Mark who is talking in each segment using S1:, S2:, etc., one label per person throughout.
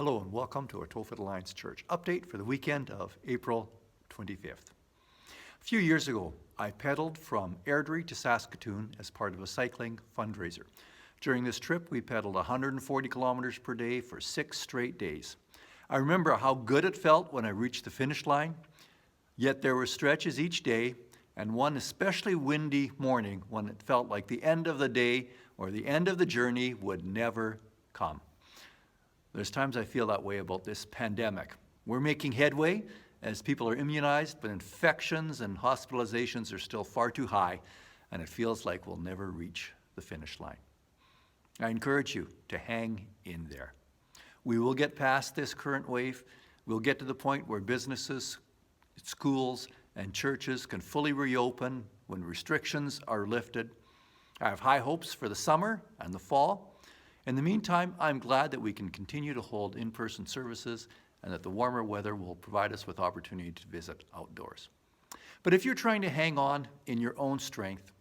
S1: Hello and welcome to our Towfoot Alliance Church update for the weekend of April 25th. A few years ago, I pedaled from Airdrie to Saskatoon as part of a cycling fundraiser. During this trip, we pedaled 140 kilometers per day for 6 straight days. I remember how good it felt when I reached the finish line, yet there were stretches each day and one especially windy morning when it felt like the end of the day or the end of the journey would never come. There's times I feel that way about this pandemic. We're making headway as people are immunized, but infections and hospitalizations are still far too high, and it feels like we'll never reach the finish line. I encourage you to hang in there. We will get past this current wave. We'll get to the point where businesses, schools, and churches can fully reopen when restrictions are lifted. I have high hopes for the summer and the fall. In the meantime, I'm glad that we can continue to hold in-person services and that the warmer weather will provide us with opportunity to visit outdoors. But if you're trying to hang on in your own strength,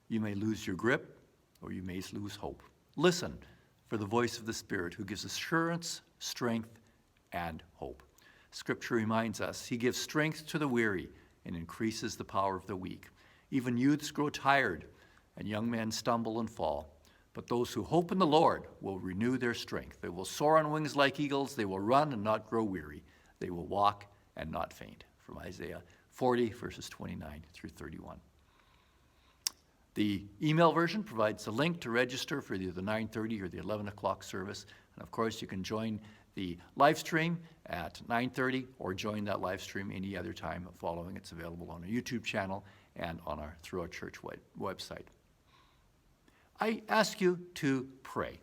S1: you may lose your grip or you may lose hope. Listen for the voice of the Spirit who gives assurance, strength, and hope. Scripture reminds us, He gives strength to the weary and increases the power of the weak. Even youths grow tired and young men stumble and fall. But those who hope in the Lord will renew their strength. They will soar on wings like eagles. They will run and not grow weary. They will walk and not faint. From Isaiah 40, verses 29 through 31. The email version provides a link to register for either the 9:30 or the 11 o'clock service. And of course, you can join the live stream at 9:30 or join that live stream any other time following. It's available on our YouTube channel and through our church website. I ask you to pray.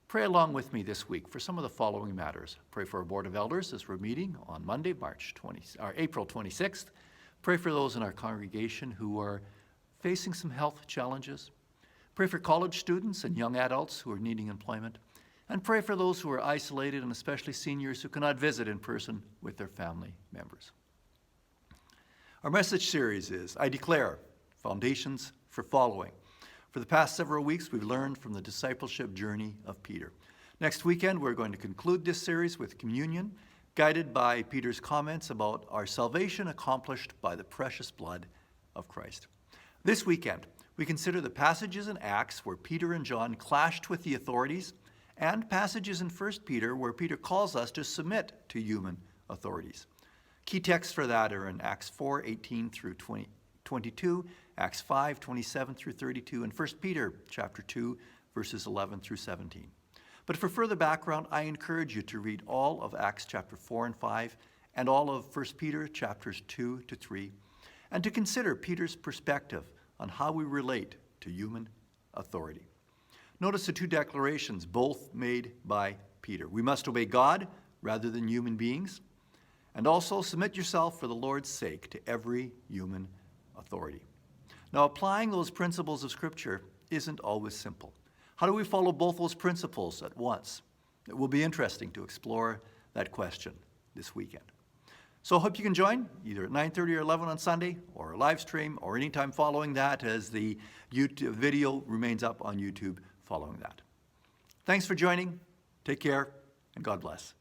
S1: Pray along with me this week for some of the following matters. Pray for our Board of Elders as we're meeting on Monday, April 26th. Pray for those in our congregation who are facing some health challenges. Pray for college students and young adults who are needing employment. And pray for those who are isolated and especially seniors who cannot visit in person with their family members. Our message series is, I Declare, Foundations for Following. For the past several weeks, we've learned from the discipleship journey of Peter. Next weekend, we're going to conclude this series with communion, guided by Peter's comments about our salvation accomplished by the precious blood of Christ. This weekend, we consider the passages in Acts where Peter and John clashed with the authorities, and passages in 1 Peter where Peter calls us to submit to human authorities. Key texts for that are in Acts 4:18 through 22, Acts 5:27 through 32, and 1 Peter chapter 2, verses 11 through 17. But for further background, I encourage you to read all of Acts chapter 4 and 5 and all of 1 Peter chapters 2 to 3, and to consider Peter's perspective on how we relate to human authority. Notice the two declarations, both made by Peter. We must obey God rather than human beings, and also submit yourself for the Lord's sake to every human authority. Now, applying those principles of Scripture isn't always simple. How do we follow both those principles at once? It will be interesting to explore that question this weekend. So I hope you can join either at 9:30 or 11 on Sunday, or a live stream, or anytime following that as the YouTube video remains up on YouTube following that. Thanks for joining. Take care, and God bless.